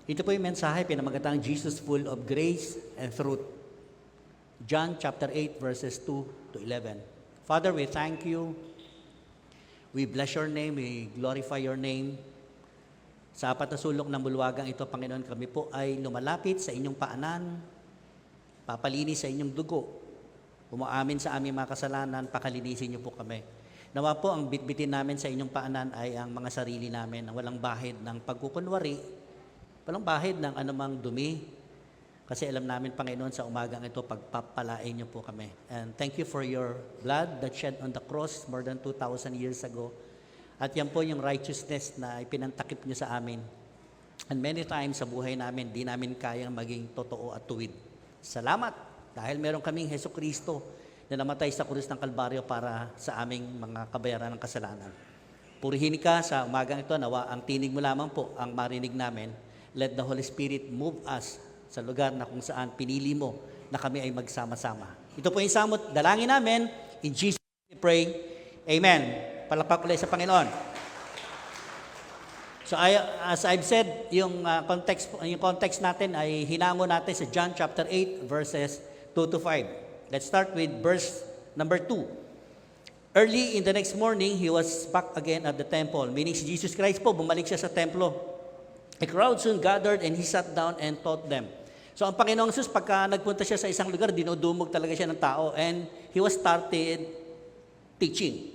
Ito po yung mensahe, pinamagatang Jesus full of grace and truth. John chapter 8 verses 2 to 11. Father, we thank you. We bless your name, we glorify your name. Sa apat na sulok ng bulwagang ito, Panginoon, kami po ay lumalapit sa inyong paanan, papalinis sa inyong dugo, umaamin sa aming mga kasalanan, pakalinisin niyo po kami. Nawa po ang bitbitin namin sa inyong paanan ay ang mga sarili namin, ang walang bahid ng pagkukunwari, walang bahid ng anumang dumi. Kasi alam namin, Panginoon, sa umagang ito, pagpapalain niyo po kami. And thank you for your blood that shed on the cross more than 2,000 years ago. At yan po yung righteousness na ipinantakip niyo sa amin. And many times sa buhay namin, di namin kayang maging totoo at tuwid. Salamat dahil meron kaming Jesucristo na namatay sa krus ng Kalbaryo para sa aming mga kabayaran ng kasalanan. Purihin ka sa umagang ito, nawa ang tinig mo lamang po ang marinig namin. Let the Holy Spirit move us sa lugar na kung saan pinili mo na kami ay magsama-sama. Ito po yung samot, dalangin namin. In Jesus' name we pray. Amen. Palakpak ulit sa Panginoon. So as I've said, yung context natin ay hinango natin sa John chapter 8 verses 2 to 5. Let's start with verse number 2. Early in the next morning, he was back again at the temple. Meaning si Jesus Christ po, bumalik siya sa templo. A crowd soon gathered and he sat down and taught them. So ang Panginoong Jesus, pagka nagpunta siya sa isang lugar, dinudumog talaga siya ng tao and he was started teaching.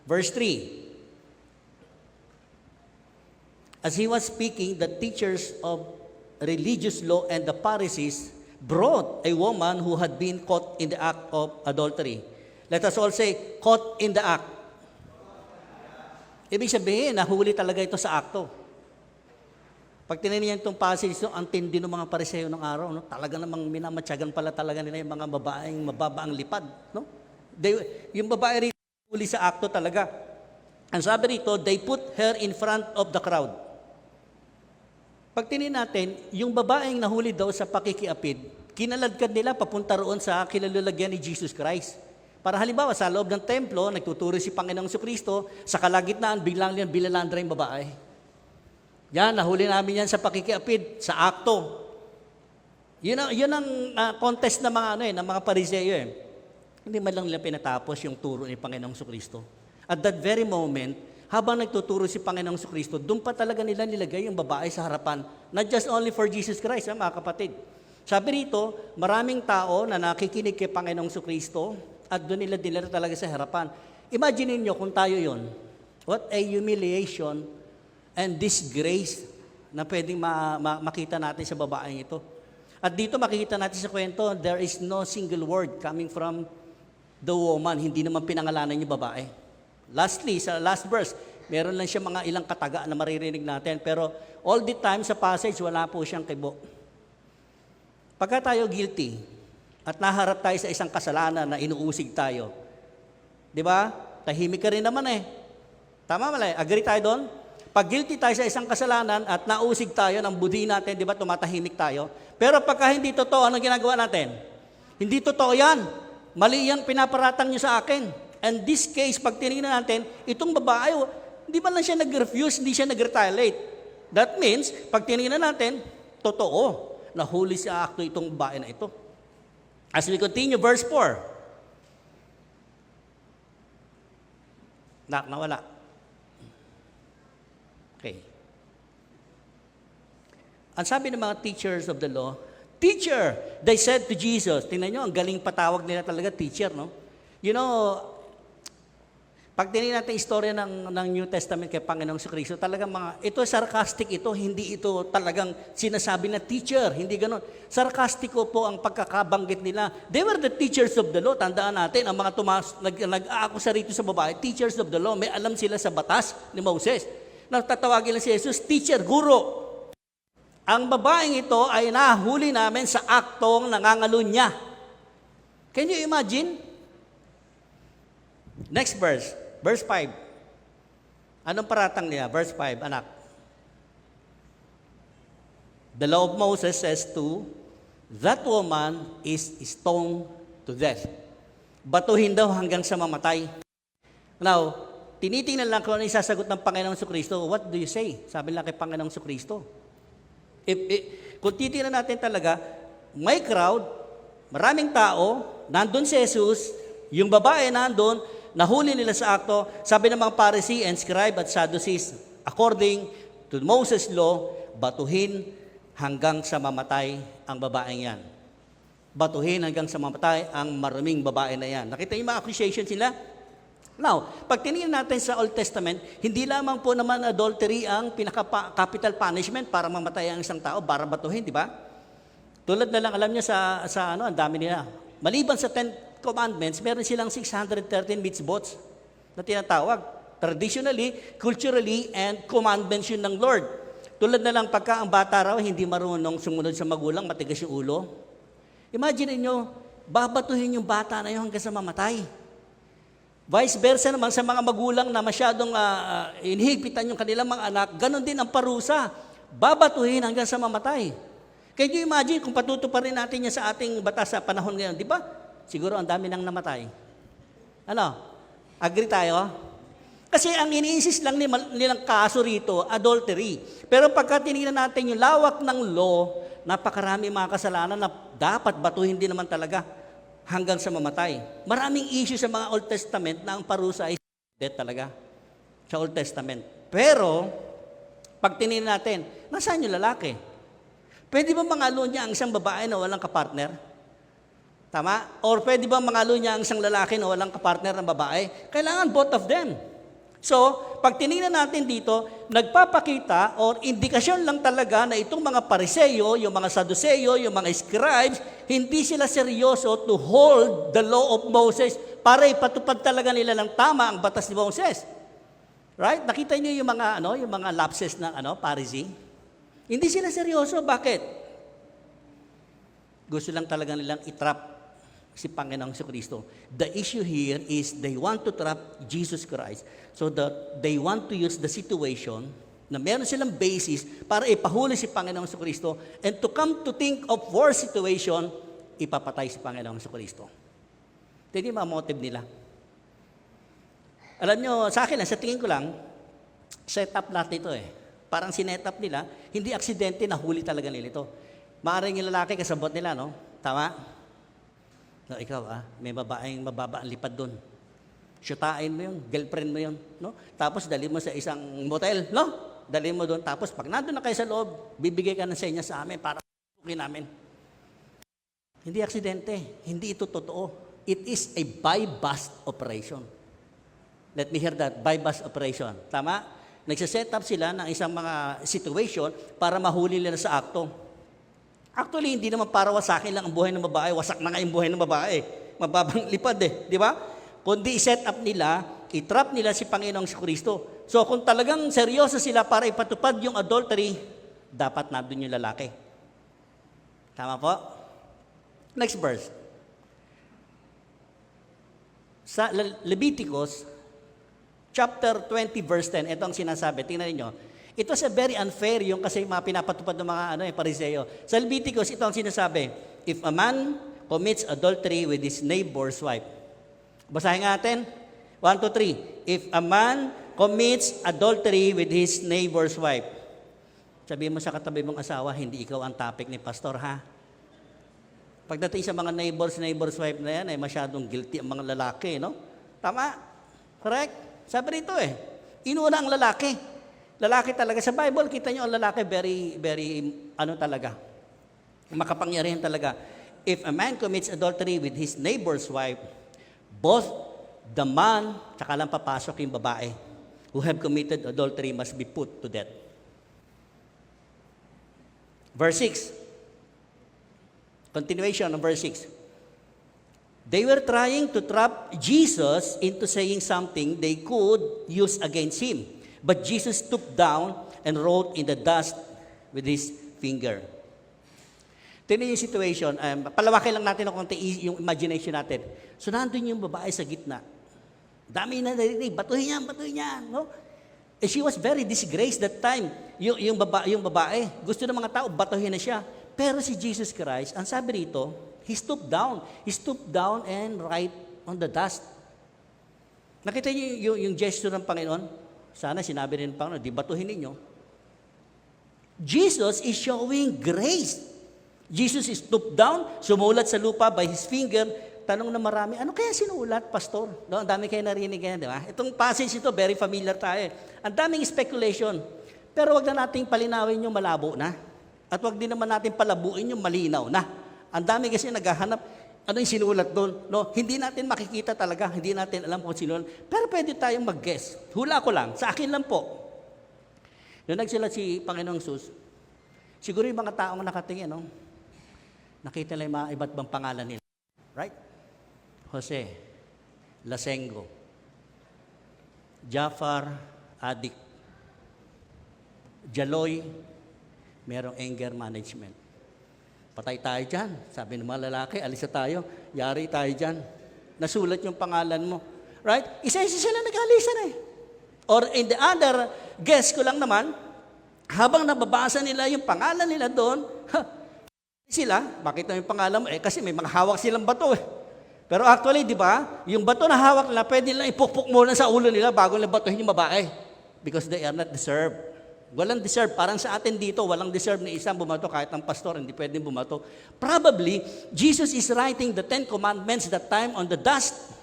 Verse 3. As he was speaking, the teachers of religious law and the Pharisees brought a woman who had been caught in the act of adultery. Let us all say, caught in the act. Ibig sabihin, nahuli talaga ito sa akto. Pag tinignan itong passage, ang tindi ng mga Pariseo ng araw, no? Talaga namang minamatyagan pala talaga nila yung mga babaeng mababaang lipad. No? Yung babae rito, huli sa akto talaga. Ang sabi rito, they put her in front of the crowd. Pag tinignan natin, yung babaeng nahuli daw sa pakikiapid, kinaladkad nila papunta roon sa kilalagyan ni Jesus Christ. Para halimbawa, sa loob ng templo, nagtuturo si Panginoong Jesucristo, sa kalagitnaan, biglang niyan bilalandra yung babae. Yan, nahuli namin yan sa pakikiapid, sa akto. Yun ang contest ng mga, ng mga Pariseo. Hindi man lang nila pinatapos yung turo ni Panginoong Jesucristo. At that very moment, habang nagtuturo si Panginoong Jesucristo, doon pa talaga nila nilagay yung babae sa harapan. Not just only for Jesus Christ, mga kapatid. Sabi rito, maraming tao na nakikinig kay Panginoong Jesucristo at doon nila talaga sa harapan. Imagine niyo kung tayo yon. What a humiliation and disgrace na pwedeng makita natin sa babaeng ito. At dito makikita natin sa kwento, there is no single word coming from the woman. Hindi naman pinangalanan yung babae. Lastly, sa last verse, meron lang siya mga ilang kataga na maririnig natin. Pero all the time sa passage, wala po siyang kibo. Pagka tayo guilty at naharap tayo sa isang kasalanan na inuusig tayo, di ba? Tahimik ka rin naman eh. Tama mali? Agree tayo doon? Pag guilty tayo sa isang kasalanan at nausig tayo ng budhi natin, di ba, tumatahimik tayo. Pero pagka hindi totoo, anong ginagawa natin? Hindi totoo yan. Mali yan, pinaparatang nyo sa akin. And this case, pag tinignan natin, itong babae, hindi man lang siya nag-refuse, hindi siya nag-retaliate. That means, pag tinignan natin, totoo, nahuli sa akto itong babae na ito. As we continue, verse 4. Nawala. Okay. Ang sabi ng mga teachers of the law, Teacher, they said to Jesus. Tingnan nyo, ang galing patawag nila talaga, teacher, no? You know, pag tinignan natin istorya ng New Testament kay Panginoong Jesucristo, talagang ito sarcastic ito, hindi ito talagang sinasabi na teacher, hindi ganon. Sarcastiko po ang pagkakabanggit nila. They were the teachers of the law. Tandaan natin, ang mga nag-aakusa rito sa babae, teachers of the law, may alam sila sa batas ni Moses. Nagtatawagin lang si Jesus, teacher, guro. Ang babaeng ito ay nahuli namin sa aktong nangangalunya. Can you imagine? Next verse, verse 5. Anong paratang niya? Verse 5, anak. The law of Moses says to, that woman is stoned to death. Batuhin daw hanggang sa mamatay. Now, tinitingnan lang kung ano isasagot ng Panginoong Jesucristo. What do you say? Sabi lang kay Panginoong Jesucristo. Kung titignan natin talaga, may crowd, maraming tao, nandun si Jesus, yung babae nandun, nahuli nila sa akto, sabi ng mga Pharisee and scribe at Sadducees, according to Moses' law, batuhin hanggang sa mamatay ang babaeng yan. Batuhin hanggang sa mamatay ang maraming babae na yan. Nakita niyo mga accusations nila? Now, pag tinignan natin sa Old Testament, hindi lamang po naman adultery ang pinaka-capital punishment para mamatay ang isang tao, para batuhin, di ba? Tulad na lang, alam niyo sa ang dami nila. Maliban sa 10 Commandments, meron silang 613 mitzvots na tinatawag. Traditionally, culturally, and commandments yun ng Lord. Tulad na lang pagka ang bata raw hindi marunong sumunod sa magulang, matigas yung ulo. Imagine niyo, babatuhin yung bata na yun hanggang sa mamatay. Vice versa naman sa mga magulang na masyadong inhigpitan yung kanilang mga anak, ganon din ang parusa. Babatuhin hanggang sa mamatay. Can you imagine kung patutuparin natin yan sa ating batas sa panahon ngayon, di ba? Siguro ang dami nang namatay. Ano? Agree tayo? Kasi ang iniinsist lang nilang kaso rito, adultery. Pero pagka tinignan natin yung lawak ng law, napakarami mga kasalanan na dapat batuhin din naman talaga hanggang sa mamatay. Maraming issue sa mga Old Testament na ang parusa ay death talaga. Sa Old Testament. Pero, pag tinignan natin, nasaan yung lalaki? Pwede ba mangalo niya ang isang babae na walang kapartner? Tama? Or pwede ba mangalo niya ang isang lalaki na walang kapartner ng babae? Kailangan both of them. So, pag tinignan natin dito, nagpapakita or indikasyon lang talaga na itong mga Pariseyo, yung mga Sadduceo, yung mga scribes, hindi sila seryoso to hold the law of Moses para ipatupad talaga nila ng tama ang batas ni Moses. Right? Nakita niyo yung mga lapses ng Pharisee? Hindi sila seryoso. Bakit? Gusto lang talaga nilang itrap si Panginoong Kristo. The issue here is they want to trap Jesus Christ so that they want to use the situation na meron silang basis para ipahuli si Panginoong Kristo and to come to think of worse situation, ipapatay si Panginoong Kristo. Ito yung mga motive nila. Alam nyo, sa akin, sa tingin ko lang, set up natin ito eh. Parang sinet up nila, hindi aksidente, nahuli talaga nila ito. Maaaring yung lalaki kasabot nila, no? Tama? No, ikaw may babaeng mababa ang lipad doon. Syutain mo yun, girlfriend mo yun, no? Tapos dali mo sa isang motel, no? Dali mo doon, tapos pag nandun na kayo sa loob, bibigay ka ng senya sa amin para tukin namin. Hindi aksidente, hindi ito totoo. It is a buy-bust operation. Let me hear that, buy-bust operation. Tama? Nagsaset up sila ng isang mga situation para mahuli nila sa akto. Actually, hindi naman para wasakin lang ang buhay ng babae. Wasak na nga yung buhay ng babae. Mababang lipad di ba? Kundi i-set up nila, i-trap nila si Panginoong Kristo. So kung talagang seryoso sila para ipatupad yung adultery, dapat nandun yung lalaki. Tama po? Next verse. Sa Leviticus, chapter 20, verse 10, ito ang sinasabi. Tingnan niyo. Ito sa very unfair yung kasi mga pinapatupad ng mga Pariseo. Sa Leviticus, ito ang sinasabi, if a man commits adultery with his neighbor's wife. Basahin natin. 1, 2, 3. If a man commits adultery with his neighbor's wife. Sabihin mo sa katabi mong asawa, hindi ikaw ang topic ni pastor, ha? Pagdating sa mga neighbor's wife na yan, ay masyadong guilty ang mga lalaki, no? Tama? Correct? Sabi rito inuna ang lalaki. Lalaki talaga. Sa Bible, kita nyo ang lalaki very, talaga. Makapangyarihan talaga. If a man commits adultery with his neighbor's wife, both the man, tsaka lang papasok yung babae, who have committed adultery must be put to death. Verse 6. Continuation of verse 6. They were trying to trap Jesus into saying something they could use against him. But Jesus stooped down and wrote in the dust with his finger. Tignan yung situation. Palawakin lang natin ng konti yung imagination natin. So, nandun yung babae sa gitna. Dami na narinig, batuhin yan. No? And she was very disgraced that time. Yung babae, gusto ng mga tao, batuhin na siya. Pero si Jesus Christ, ang sabi rito, He stooped down. He stooped down and write on the dust. Nakita niyo yung gesture ng Panginoon? Sana sinabi rin ng Panginoon, di batuhin ninyo. Jesus is showing grace. Jesus is stooped down, sumulat sa lupa by his finger. Tanong na marami, ano kaya sinulat, pastor? No, ang dami kayo narinig yan, di ba? Itong passage ito, very familiar tayo. Ang daming speculation. Pero wag na nating palinawin yung malabo na. At wag din naman natin palabuin yung malinaw na. Ang dami kasi naghahanap, ano yung sinulat doon? No, hindi natin makikita talaga, hindi natin alam kung sinulat. Pero pwede tayong mag-guess. Hula ko lang, sa akin lang po. Nung nagsulat si Panginoong Sus, siguro yung mga taong nakatingin, no? Nakita nila yung mga iba't ibang pangalan nila. Right? Jose, Lasengo, Jafar, Adik, Jaloy, merong anger management. Patay tayo dyan. Sabi ng mga lalaki, alis na tayo. Yari tayo dyan. Nasulat yung pangalan mo. Right? Isa-isa sila nag-alisan eh. Or in the other, guess ko lang naman, habang nababasa nila yung pangalan nila doon, sila, bakit na yung pangalan mo? Kasi may mga hawak silang bato eh. Pero actually, di ba, yung bato na hawak nila, pwede nilang ipukpok muna sa ulo nila bago nila batuhin yung babae. Because they are not deserved. Walang deserve. Parang sa atin dito, walang deserve na isang bumato kahit ang pastor, hindi pwedeng bumato. Probably, Jesus is writing the 10 Commandments that time on the dust.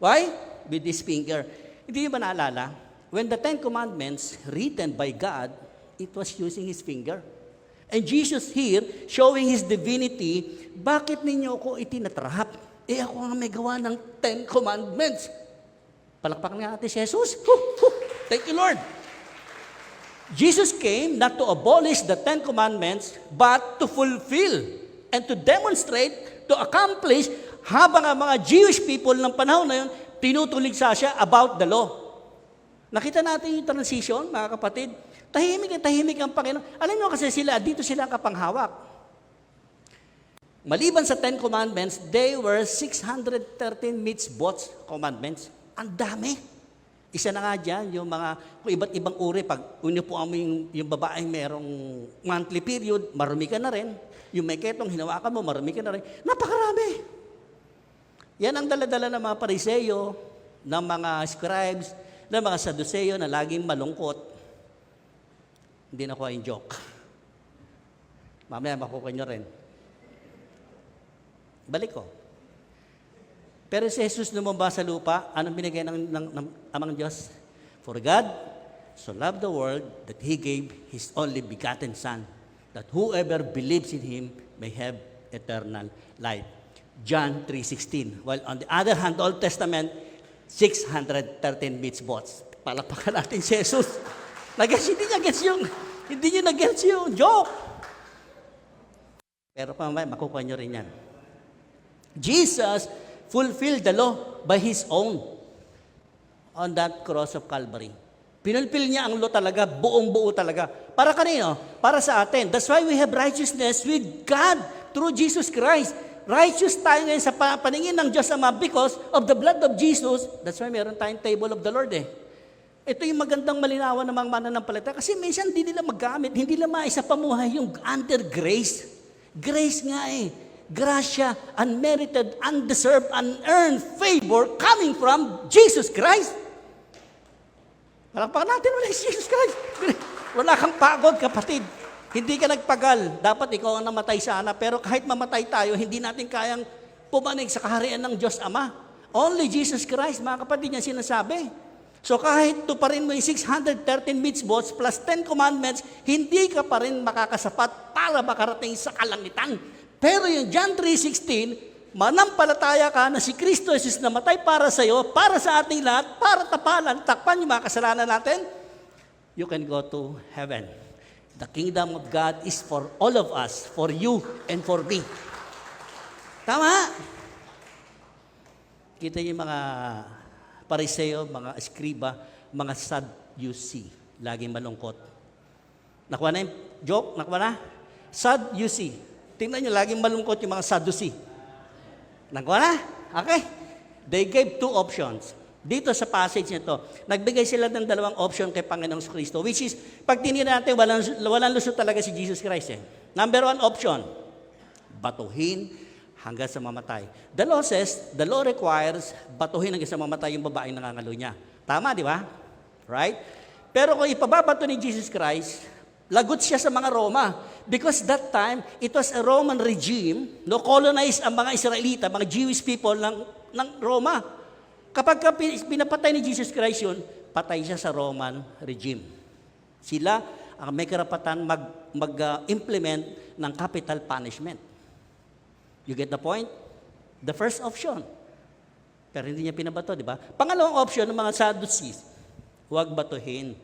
Why? With his finger. Hindi ba naalala? When the 10 Commandments written by God, it was using his finger. And Jesus here, showing his divinity, bakit ninyo ako itinatrap? Ako ang may gawa ng 10 Commandments. Palakpakan nga natin si Jesus. Thank you, Lord. Jesus came not to abolish the 10 Commandments, but to fulfill and to demonstrate, to accomplish, habang ang mga Jewish people ng panahon na yun, tinutuligsa siya about the law. Nakita natin yung transition, mga kapatid. Tahimik ang Panginoon. Alam nyo kasi sila, dito sila ang kapanghawak. Maliban sa 10 Commandments, they were 613 mitzvot commandments. Ang dami. Isa na nga dyan, yung mga iba't ibang uri. Pag unipuan mo yung babaeng merong monthly period, marumi ka na rin. Yung may ketong hinawakan mo, marumi ka na rin. Napakarami. Yan ang dala-dala ng mga Pariseo, ng mga scribes, ng mga Saduseo na laging malungkot. Hindi na ko yung joke. Mamaya makukuha nyo rin. Balik ko. Pero si Jesus lumamba sa lupa, anong binigay ng amang Diyos? For God so loved the world that He gave His only begotten Son, that whoever believes in Him may have eternal life. John 3:16. While on the other hand, Old Testament, 613 mitzvots. Palapakan natin si Jesus. Hindi niya nag-gets yung joke. Pero pamaya, makukuha nyo rin yan. Jesus fulfilled the law by His own on that cross of Calvary. Pinulfill niya ang law talaga, buong-buo talaga. Para kanino? Para sa atin. That's why we have righteousness with God through Jesus Christ. Righteous tayo ngayon sa paningin ng Diyos Ama because of the blood of Jesus. That's why meron tayong table of the Lord eh. Ito yung magandang malinawan ng mga mananampalataya kasi minsan hindi nila magamit, hindi nila maisapamuhay yung under grace. Grace nga eh. Gracia, unmerited, undeserved, unearned favor coming from Jesus Christ. Palakpakan natin wala si Jesus Christ. Wala kang pagod, kapatid. Hindi ka nagpagal. Dapat ikaw ang namatay sana. Pero kahit mamatay tayo, hindi natin kayang pumanig sa kaharian ng Diyos Ama. Only Jesus Christ, mga kapatid niya sinasabi. So kahit tuparin mo yung 613 mitzvots plus 10 commandments, hindi ka pa rin makakasapat para makarating sa kalangitan. Pero yung John 3:16, manampalataya ka na si Kristo Jesus namatay para sa iyo, para sa ating lahat, para takpan yung mga kasalanan natin, you can go to heaven. The kingdom of God is for all of us, for you and for me. Tama? Kita yung mga Pariseo, mga eskriba, mga Sadducee. Laging malungkot. Nakuha na yung joke? Nakuha na? Sadducee. Tingnan nyo, laging malungkot yung mga Sadducee. Nakuha na? Okay. They gave two options. Dito sa passage nito, nagbigay sila ng dalawang option kay Panginoong Kristo, which is, pag tinira natin, walang lusot talaga si Jesus Christ. Number one option, batuhin hanggang sa mamatay. The law requires batuhin hanggang sa mamatay yung babaeng nangangalo niya. Tama, di ba? Right? Pero kung ipababato ni Jesus Christ, lagot siya sa mga Roma. Because that time, it was a Roman regime, no, colonized ang mga Israelita, mga Jewish people ng Roma. Kapag pinapatay ni Jesus Christ yun, patay siya sa Roman regime. Sila ang may karapatan mag-implement ng capital punishment. You get the point? The first option. Pero hindi niya pinabato, di ba? Pangalawang option ng mga Sadducees, huwag batuhin.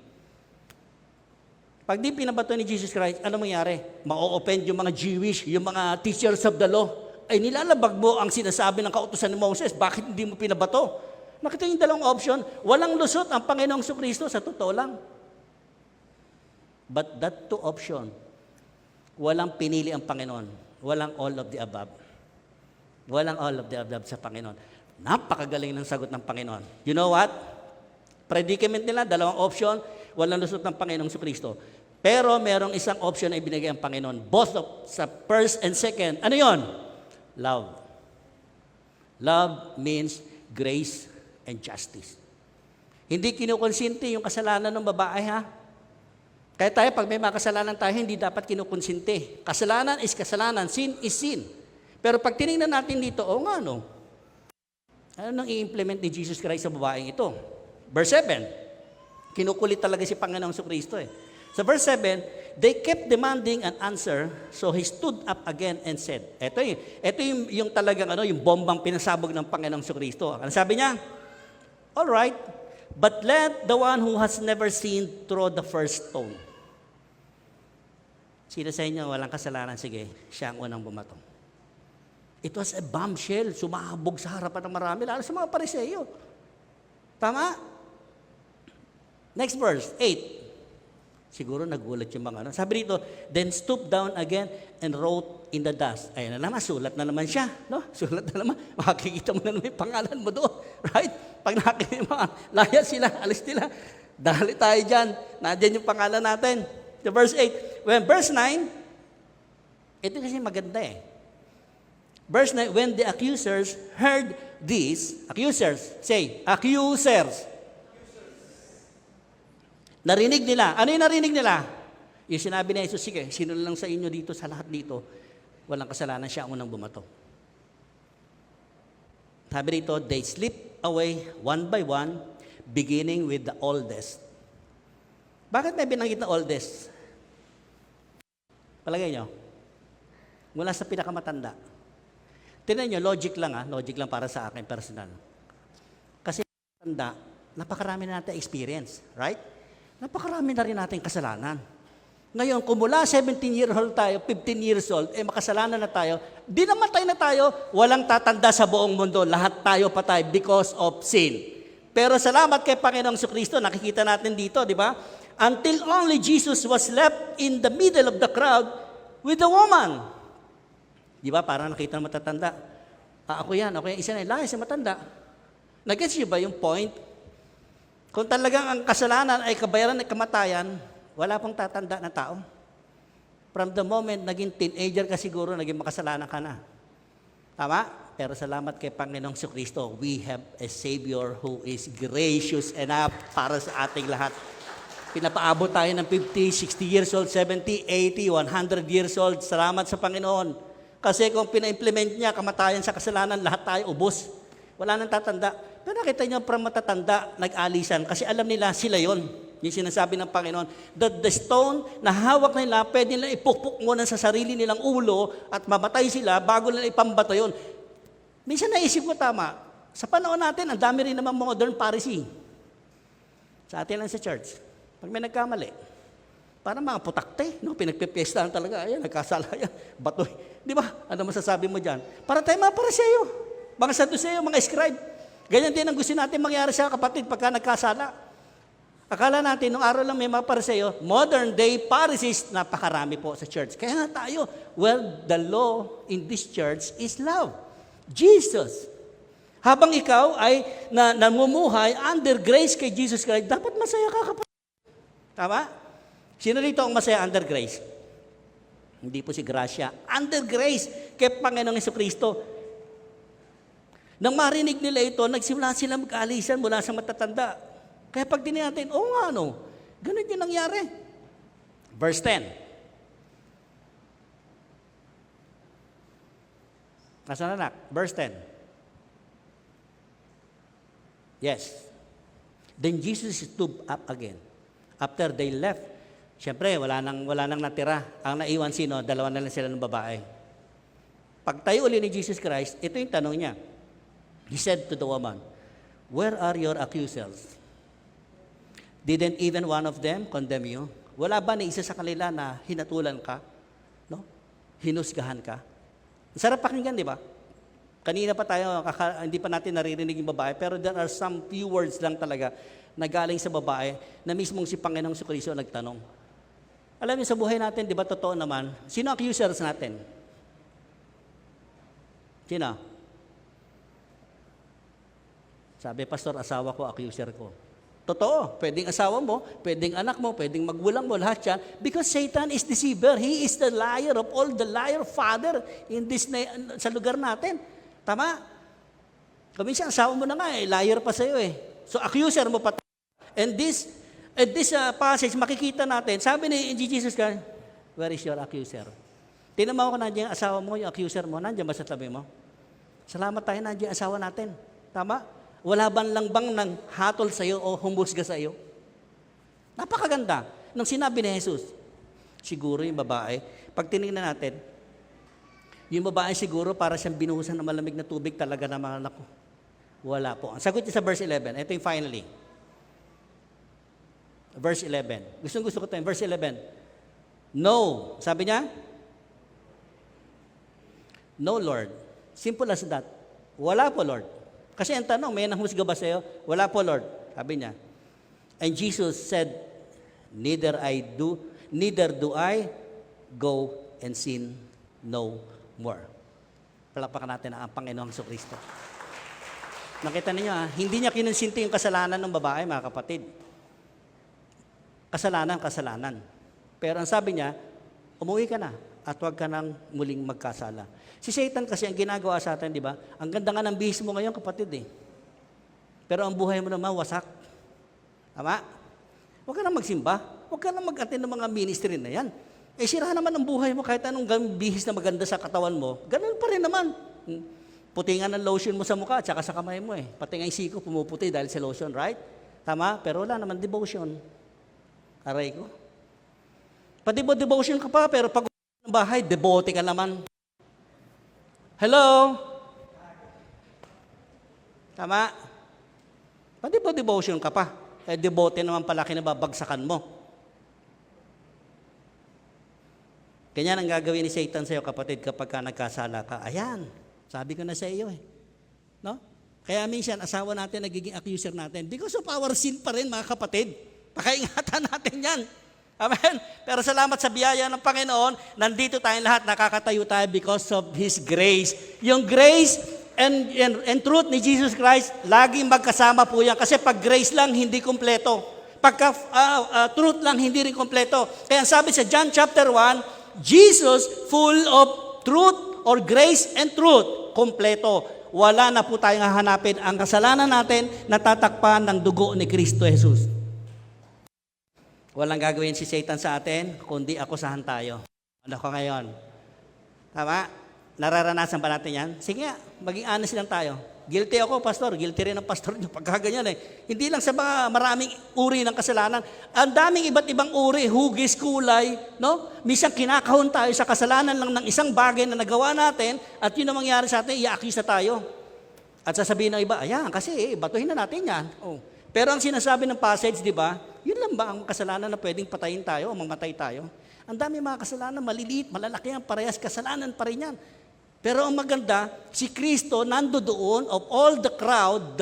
Pag di pinabato ni Jesus Christ, ano mangyari? Ma-offend yung mga Jewish, yung mga teachers of the law. Ay nilalabag mo ang sinasabi ng kautusan ni Moses, bakit hindi mo pinabato? Nakita yung dalawang option, walang lusot ang Panginoong Kristo sa totoo lang. But that two option, walang pinili ang Panginoon. Walang all of the above. Walang all of the above sa Panginoon. Napakagaling ng sagot ng Panginoon. You know what? Predicament nila, dalawang option, walang lusot ng Panginoong Kristo. Pero merong isang option na ibinigay ang Panginoon. Both sa first and second. Ano yon? Love. Love means grace and justice. Hindi kinukonsinti yung kasalanan ng babae, ha? Kaya tayo, pag may mga kasalanan tayo, hindi dapat kinukonsinti. Kasalanan is kasalanan. Sin is sin. Pero pag tinignan natin dito, nga, no? Ano nang i-implement ni Jesus Christ sa babaeng ito? Verse 7. Kinukulit talaga si Panginoong Kristo, eh. Sa verse 7, they kept demanding an answer, so he stood up again and said, ito yung talagang yung bombang pinasabog ng Panginoong Kristo. Ano sabi niya? All right, but let the one who has never sinned throw the first stone. Sino sa inyo walang kasalanan? Sige, siya ang unang bumato. It was a bombshell, sumabog sa harapan ng marami, lalo sa mga Pariseyo. Tama? Next verse, 8. Siguro nagulat yung mga Sabi dito, then stooped down again and wrote in the dust. Ayun na naman, sulat na naman siya. No? Sulat na naman. Makikita mo na naman yung pangalan mo doon. Right? Pag nakikita mo, laya sila, alis nila. Dali tayo dyan. Nandiyan yung pangalan natin. The verse 8. Verse 9, ito kasi maganda eh. Verse 9, when the accusers heard this, accusers, say, accusers. Narinig nila. Ano yung narinig nila? Yung sinabi ni Jesus, sige, sino lang sa inyo dito, sa lahat dito, walang kasalanan, siya ang unang bumato. Sabi rito, they slipped away one by one, beginning with the oldest. Bakit may binanggit na oldest? Palagay nyo? Mula sa pinakamatanda. Tingnan nyo, logic lang para sa akin, personal. Kasi matanda, napakarami na natin experience, right? Napakarami na rin natin kasalanan. Ngayon, kung mula 17 years old tayo, 15 years old, makasalanan na tayo, di namatay na tayo, walang tatanda sa buong mundo, lahat tayo patay because of sin. Pero salamat kay Panginoong Kristo, nakikita natin dito, di ba? Until only Jesus was left in the middle of the crowd with the woman. Di ba? Parang nakita ng matatanda. Ako yan, isa na, lahat sa matanda. Nag-gets nyo ba yung point? Kung talagang ang kasalanan ay kabayaran ng kamatayan, wala pong tatanda na tao. From the moment naging teenager ka siguro, naging makasalanan ka na. Tama? Pero salamat kay Panginoong Kristo, we have a Savior who is gracious enough para sa ating lahat. Pinapaabot tayo ng 50, 60 years old, 70, 80, 100 years old. Salamat sa Panginoon. Kasi kung pina-implement niya kamatayan sa kasalanan, lahat tayo ubos. Wala nang tatanda. Pero nakita niyo from matatanda, nag-alisan. Kasi alam nila, sila yon. Yung sinasabi ng Panginoon, that the stone na hawak nila, pwede nila ipukpuk muna sa sarili nilang ulo at mamatay sila bago nila ipambato yun. Minsan naisip ko tama, sa panahon natin, ang dami rin naman modern Pharisee. Sa atin lang sa church. Pag may nagkamali, parang mga putakte, no? Pinagpipiestahan talaga, ayan, nagkasala yan, batoy. Di ba? Ano masasabi mo dyan? Para tayo mga Pariseyo, mga Sadduceo, mga scribe. Ganyan din ang gusto natin mangyari sa kapatid pagka nagkasala. Akala natin, nung araw lang may mga Pariseyo, modern day Pharisees, napakarami po sa church. Kaya nga tayo, well, the law in this church is love. Jesus. Habang ikaw ay namumuhay under grace kay Jesus Christ, dapat masaya ka kapatid. Tama? Sino dito ang masaya under grace? Hindi po si Gracia. Under grace kay Panginoong Kristo. Nang marinig nila ito, nagsimula sila mag-aalisan mula sa matatanda. Kaya pag natin, ganun yung nangyari. Verse 10. Nasaan anak? Verse 10. Yes. Then Jesus stood up again. After they left, siyempre, wala nang natira. Ang naiwan sino? Dalawa na lang sila ng babae. Pagtayo uli ni Jesus Christ, ito yung tanong niya. He said to the woman, "Where are your accusers? Didn't even one of them condemn you?" Wala ba ni isa sa kanila na hinatulan ka? No? Hinusgahan ka? Sarap pakinggan, di ba? Kanina pa tayo, hindi pa natin naririnig yung babae, pero there are some few words lang talaga na galing sa babae na mismong si Panginoong Jesucristo nagtanong. Alam niyo, sa buhay natin, di ba totoo naman, sino accusers natin? Sino? Sabi, pastor, asawa ko, accuser ko. Totoo, pwedeng asawa mo, pwedeng anak mo, pwedeng magulang mo, lahat yan. Because Satan is deceiver. He is the liar of all the liar father in this sa lugar natin. Tama? Kuminsan, asawa mo na nga liar pa sa'yo So, accuser mo pa. And this passage, makikita natin, sabi ni Jesus Christ, "Where is your accuser?" Tinamaw ko nandiyan yung asawa mo, yung accuser mo, nandiyan ba sa tabi mo? Salamat tayo, nandiyan yung asawa natin. Tama? Wala ban lang bang nang hatol sa'yo o humusga sa'yo? Napakaganda. Nung sinabi ni Jesus, siguro yung babae, pag tinignan natin, yung babae siguro para siyang binuhusan ng malamig na tubig talaga na mga anak ko. Wala po. Ang sagot niya sa verse 11, ito yung finally. Verse 11. Gusto ko ito. Verse 11. No. Sabi niya? No, Lord. Simple as that. Wala po, Lord. Kasi ang tanong, may nanghusga ba sa'yo? Wala po, Lord. Sabi niya. And Jesus said, neither do I go and sin no more. Palakpakan natin ang Panginoong Jesucristo. Nakita niyo hindi niya kinonsinti yung kasalanan ng babae, mga kapatid. Kasalanan. Pero ang sabi niya, umuwi ka na at huwag ka nang muling magkasala. Si Satan kasi ang ginagawa sa atin, di ba? Ang ganda nga ng bihis mo ngayon, kapatid Pero ang buhay mo naman wasak. Tama? Huwag ka nang magsimba. Huwag ka nang mag-attend ng mga ministry na yan. Sira naman ang buhay mo kahit anong bihis na maganda sa katawan mo. Ganun pa rin naman. Putingan ng lotion mo sa mukha at saka sa kamay mo Pati nga yung siko pumuputi dahil sa lotion, right? Tama? Pero wala naman devotion. Aray ko. Pati ba devotion ka pa, pero pag ng bahay, devote ka naman. Hello? Tama? Pati ba devotion ka pa? Devote naman pala kinababagsakan mo. Ganyan ang gagawin ni Satan sa iyo, kapatid, kapag ka nagkasala ka. Ayan, sabi ko na sa iyo No? Kaya minsan, asawa natin nagiging accuser natin. Because of our sin pa rin, mga kapatid. Pakaingatan natin yan. Amen? Pero salamat sa biyaya ng Panginoon, nandito tayong lahat, nakakatayo tayo because of His grace. Yung grace and truth ni Jesus Christ, laging magkasama po yan. Kasi pag grace lang, hindi kumpleto. Pagka truth lang, hindi rin kumpleto. Kaya sabi sa John chapter 1, Jesus full of truth or grace and truth, kumpleto. Wala na po tayong hahanapin. Ang kasalanan natin, natatakpan ng dugo ni Kristo Jesus. Walang gagawin si Satan sa atin, kundi akusahan tayo. Ano ko ngayon? Tama? Nararanasan ba natin yan? Sige nga, maging honest lang tayo. Guilty ako, pastor. Guilty rin ang pastor niyo. Pagkaganyan Hindi lang sa mga maraming uri ng kasalanan. Ang daming iba't ibang uri, hugis, kulay, no? Minsan kinakahon tayo sa kasalanan lang ng isang bagay na nagawa natin at yun ang mangyari sa atin, i-accuse na tayo. At sasabihin ng iba, ayan, kasi batuhin na natin yan. Pero ang sinasabi ng passage, di ba, yun lang ba ang kasalanan na pwedeng patayin tayo o mamatay tayo? Ang dami mga kasalanan, maliliit, malalaki yan, parehas kasalanan pa rin yan. Pero ang maganda, si Kristo nando doon of all the crowd,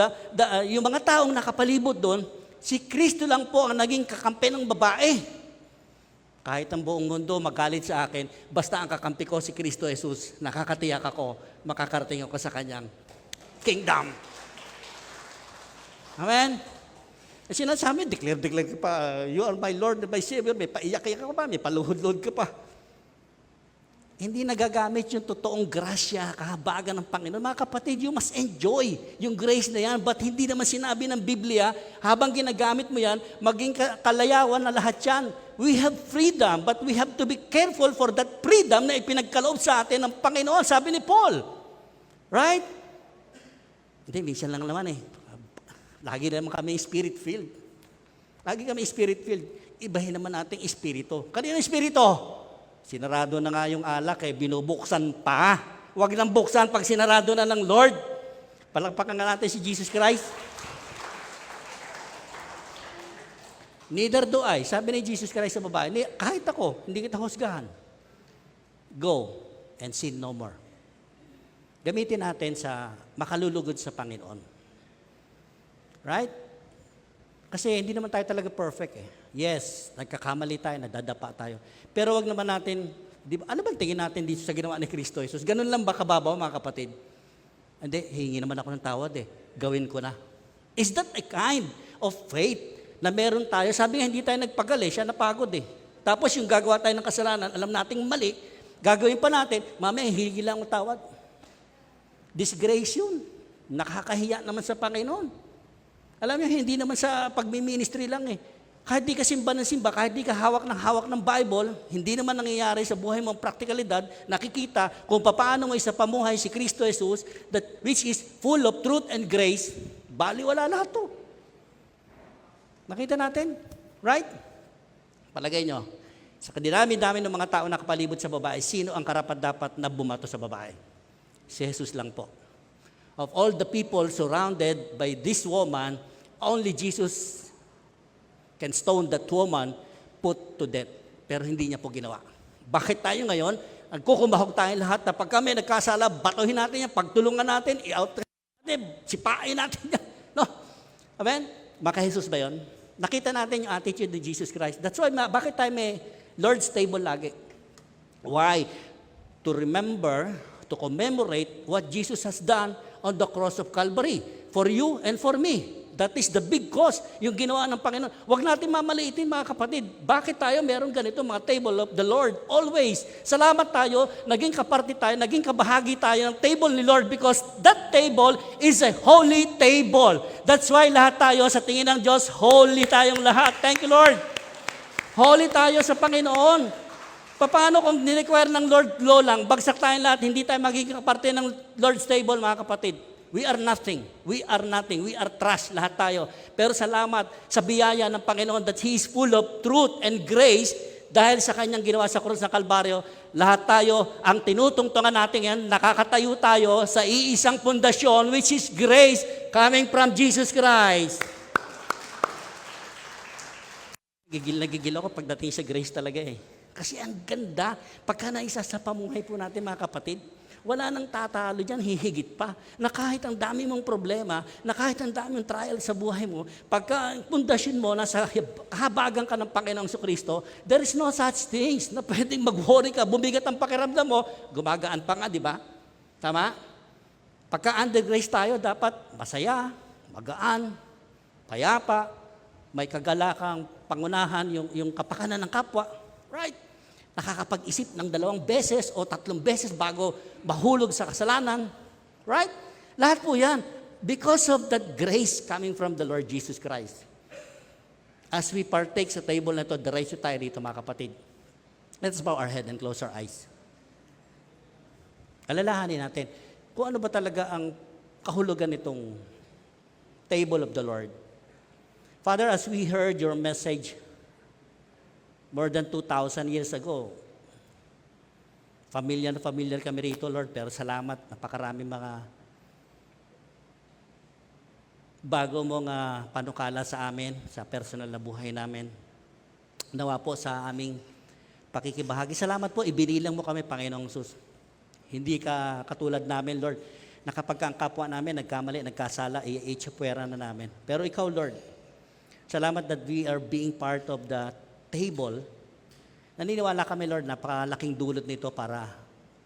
yung mga taong nakapalibot doon, si Kristo lang po ang naging kakampi ng babae. Kahit ang buong mundo magalit sa akin, basta ang kakampi ko si Kristo Jesus, nakakatiyak ako, makakarating ako sa kanyang kingdom. Amen? Sinasabi, declare ka pa, you are my Lord and my Savior, may paiyak-iyak ka pa, may paluhod-luhod ka pa. Hindi nagagamit yung totoong grasya, kahabagan ng Panginoon. Mga kapatid, you must enjoy yung grace na yan. But hindi naman sinabi ng Biblia, habang ginagamit mo yan, maging kalayawan na lahat yan. we have freedom, but we have to be careful for that freedom na ipinagkaloob sa atin ng Panginoon, sabi ni Paul. Right? Hindi, minsan lang naman eh. Lagi naman kami spirit-filled. Lagi kami spirit-filled. Ibahin naman nating espiritu. Kanino espiritu? Sinarado na nga yung alak eh, binubuksan pa. Huwag nang buksan pag sinarado na ng Lord. Palakpakan nga natin si Jesus Christ. Neither do I. Sabi ni Jesus Christ sa babae, kahit ako, hindi kita husgahan. Go and sin no more. Gamitin natin sa makalulugod sa Panginoon. Right? Kasi hindi naman tayo talaga perfect eh. Yes, nagkakamali tayo, nadadapa tayo. Pero wag naman natin, di ba, ano bang tingin natin dito sa ginawa ni Kristo Jesus? Ganun lang ba kababaw, mga kapatid? Hindi, hingi naman ako ng tawad eh. Gawin ko na. Is that a kind of faith na meron tayo? Sabi nga, hindi tayo nagpagal eh, siya napagod eh. Tapos yung gagawa tayo ng kasalanan, alam nating mali, gagawin pa natin, mamaya hingi lang ang tawad. Disgrace yun. Nakakahiya naman sa Panginoon. Alam niyo, hindi naman sa pagmi-ministry lang eh. Kahit di ka simba ng simba, kahit di ka hawak ng Bible, hindi naman nangyayari sa buhay mong praktikalidad, nakikita kung paano mo sa pamuhay si Kristo Jesus, that which is full of truth and grace, baliwala lahat to. Nakita natin? Right? Palagay nyo, sa kadami-dami ng mga tao na kapalibot sa babae, sino ang karapat-dapat na bumato sa babae? Si Jesus lang po. Of all the people surrounded by this woman, only Jesus can stone that woman put to death. Pero hindi niya po ginawa. Bakit tayo ngayon? Nagkukumahog tayo lahat na pag kami nagkasala, batuhin natin yan, pagtulungan natin, i-out natin, sipain natin yan. No? Amen? Maka Jesus ba yun? Nakita natin yung attitude ni Jesus Christ. That's why, bakit tayo may Lord's table lagi? Why? To remember, to commemorate what Jesus has done on the cross of Calvary for you and for me. That is the big cause, yung ginawa ng Panginoon. Huwag natin mamaliitin, mga kapatid. Bakit tayo meron ganito, mga table of the Lord? Always. Salamat tayo, naging kaparti tayo, naging kabahagi tayo ng table ni Lord because that table is a holy table. That's why lahat tayo, sa tingin ng Diyos, holy tayong lahat. Thank you, Lord. Holy tayo sa Panginoon. Paano kung nirequire ng Lord law lang, bagsak tayong lahat, hindi tayo magiging kaparte ng Lord's table, mga kapatid. We are nothing. We are nothing. We are trash, lahat tayo. Pero salamat sa biyaya ng Panginoon that He is full of truth and grace dahil sa Kanyang ginawa sa krus ng Kalbaryo, lahat tayo, ang tinutungtungan natin yan, nakakatayo tayo sa iisang pundasyon which is grace coming from Jesus Christ. Nagigil ako pagdating sa grace talaga eh. Kasi ang ganda, pagka naisa sa pamuhay po natin, mga kapatid, wala nang tatalo dyan, hihigit pa. Na kahit ang dami mong problema, na kahit ang dami mong trial sa buhay mo, pagka pundasyon mo, nasa kahabagan ka ng Panginoong Kristo, there is no such things na pwedeng mag-worry ka, bumigat ang pakiramdam mo, gumagaan pa nga, di ba? Tama? Pagka under grace tayo, dapat masaya, magaan, payapa, may kagalakang pangunahan, yung kapakanan ng kapwa. Right? Nakakapag-isip ng 2 beses o 3 beses bago mahulog sa kasalanan. Right? Lahat po yan. Because of that grace coming from the Lord Jesus Christ. As we partake sa table na ito, diretso tayo rito, mga kapatid. Let's bow our head and close our eyes. Alalahanin natin kung ano ba talaga ang kahulugan nitong table of the Lord. Father, as we heard your message more than 2,000 years ago, familiar na familiar kami rito, Lord, pero salamat, napakarami mga bago mong panukala sa amin, sa personal na buhay namin. Nawa po sa aming pakikibahagi. Salamat po, ibinilang mo kami, Panginoong Sus. Hindi ka katulad namin, Lord, na kapag ang kapwa namin nagkamali, nagkasala, i-itsapwera na namin. Pero ikaw, Lord, salamat that we are being part of the table. Naniniwala kami, Lord, napakalaking dulot nito para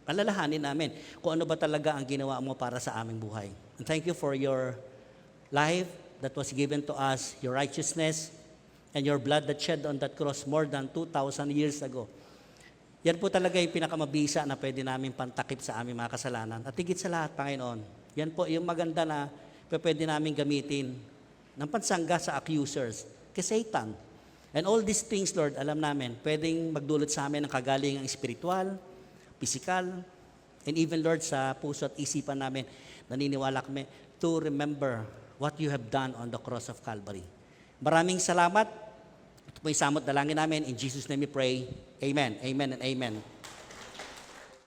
alalahanin namin kung ano ba talaga ang ginawa mo para sa aming buhay. And thank you for your life that was given to us, your righteousness, and your blood that shed on that cross more than 2,000 years ago. Yan po talaga yung pinakamabisa na pwede namin pantakip sa aming mga kasalanan. At higit sa lahat, Panginoon, yan po yung maganda na pwede namin gamitin ng pansangga sa accusers, kay Satan. And all these things, Lord, alam namin, pwedeng magdulot sa amin ng kagalingang espiritual, physical, and even, Lord, sa puso at isipan namin, naniniwala kami to remember what you have done on the cross of Calvary. Maraming salamat. Ito po yung samot dalangin namin. In Jesus' name we pray. Amen. Amen and amen.